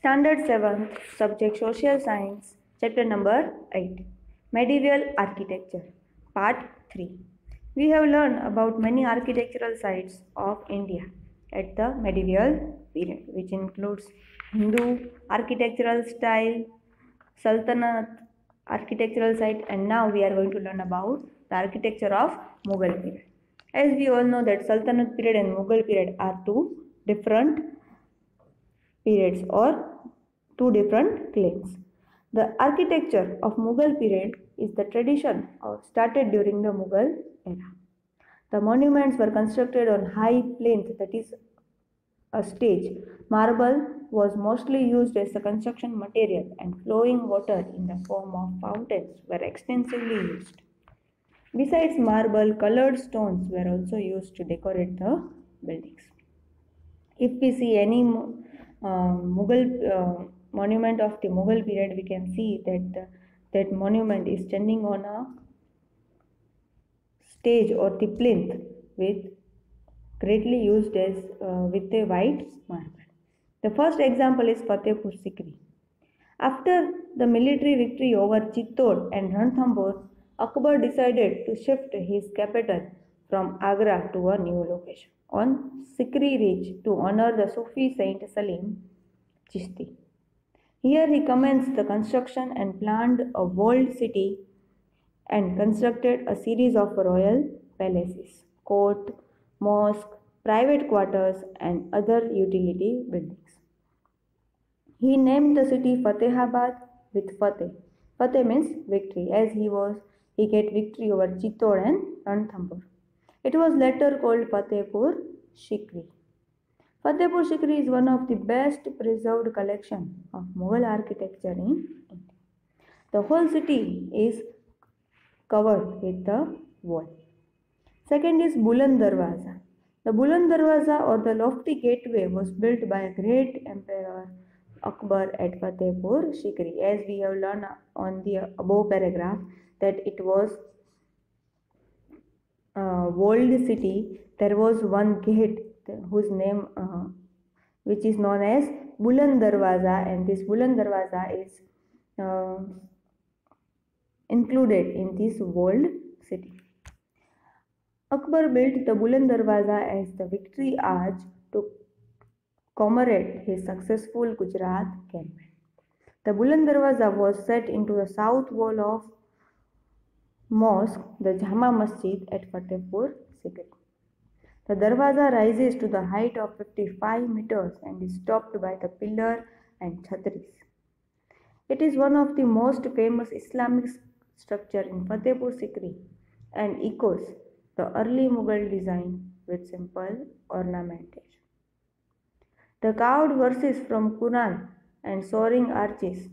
Standard 7th, subject Social Science, chapter number 8, Medieval Architecture, part 3. We have learned about many architectural sites of India at the medieval period, which includes Hindu architectural style, Sultanate architectural site, and now we are going to learn about the architecture of Mughal period. As we all know that Sultanate period and Mughal period are two different periods or two different claims. The architecture of Mughal period is the tradition started during the Mughal era. The monuments were constructed on high plinth, that is a stage. Marble was mostly used as the construction material, and flowing water in the form of fountains were extensively used. Besides marble, colored stones were also used to decorate the buildings. If we see any Mughal monument of the Mughal period, we can see that that monument is standing on a stage or the plinth with greatly used as with a white marble. The first example is Fatehpur Sikri. After the military victory over Chittor and Ranthambore, Akbar decided to shift his capital from Agra to a new location on Sikri Ridge to honor the Sufi Saint Salim Chishti. Here he commenced the construction and planned a walled city and constructed a series of royal palaces, court, mosque, private quarters, and other utility buildings. He named the city Fatehabad with Fateh. Fateh means victory, as he get victory over Chittor and Ranthambore. It was later called Fatehpur Sikri. Fatehpur Sikri is one of the best preserved collection of Mughal architecture in India. The whole city is covered with the wall. Second is Buland Darwaza. The Buland Darwaza or the lofty gateway was built by a great emperor Akbar at Fatehpur Sikri. As we have learned on the above paragraph that it was walled city, there was one gate whose name which is known as Buland Darwaza, and this Buland Darwaza is included in this walled city. Akbar built the Buland Darwaza as the victory arch to commemorate his successful Gujarat campaign. The Buland Darwaza was set into the south wall of mosque, the Jama Masjid at Fatehpur Sikri. The Darwaza rises to the height of 55 meters and is topped by the pillar and chhatris. It is one of the most famous Islamic structure in Fatehpur Sikri and echoes the early Mughal design with simple ornamentation. The carved verses from Quran and soaring arches.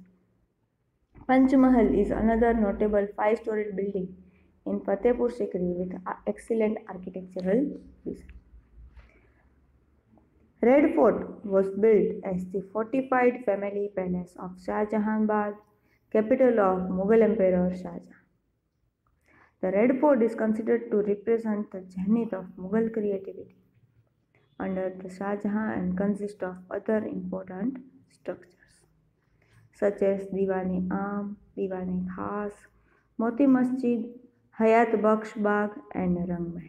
Panch Mahal is another notable 5-storied building in Fatehpur Sikri with excellent architectural design. Red Fort was built as the fortified family palace of Shah Jahanabad, capital of Mughal Emperor Shah Jahan. The Red Fort is considered to represent the zenith of Mughal creativity under the Shah Jahan and consists of other important structures such as Diwan-e-Aam, Diwan-e-Khas, Moti Masjid, Hayat Bakhsh Bagh, and Rang Mahal.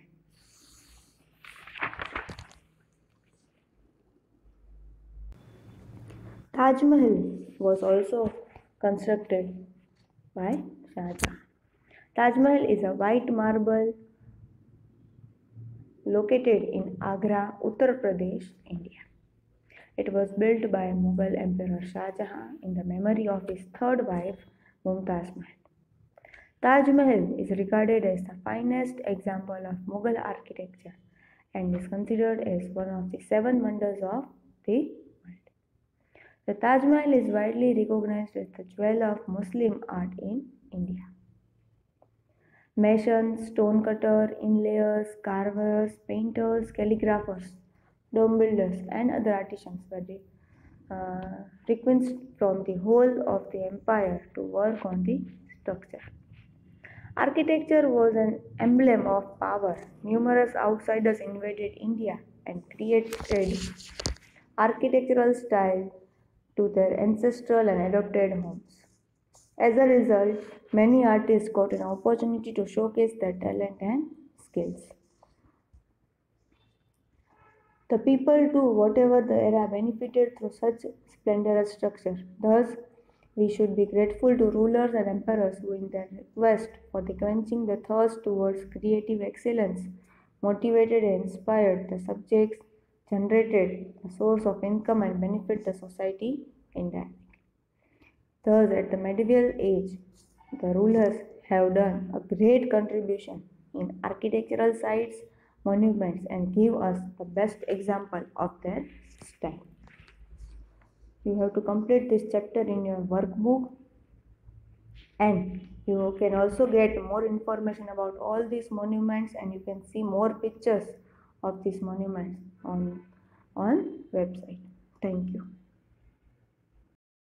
Taj Mahal was also constructed by Shah Jahan. Taj Mahal is a white marble located in Agra, Uttar Pradesh, India. It was built by Mughal Emperor Shah Jahan in the memory of his third wife, Mumtaz Mahal. Taj Mahal is regarded as the finest example of Mughal architecture and is considered as one of the 7 wonders of the world. The Taj Mahal is widely recognized as the jewel of Muslim art in India. Masons, stonecutters, inlayers, carvers, painters, calligraphers, dome builders, and other artisans were requenced from the whole of the empire to work on the structure. Architecture was an emblem of power. Numerous outsiders invaded India and created architectural style to their ancestral and adopted homes. As a result, many artists got an opportunity to showcase their talent and skills. The people too, whatever the era, benefited through such splendorous structure. Thus, we should be grateful to rulers and emperors who, in their quest for the quenching the thirst towards creative excellence, motivated and inspired the subjects, generated a source of income and benefit the society indirectly. Thus, at the medieval age, the rulers have done a great contribution in architectural sites, monuments, and give us the best example of their style. You have to complete this chapter in your workbook, and you can also get more information about all these monuments, and you can see more pictures of these monuments on website. Thank you.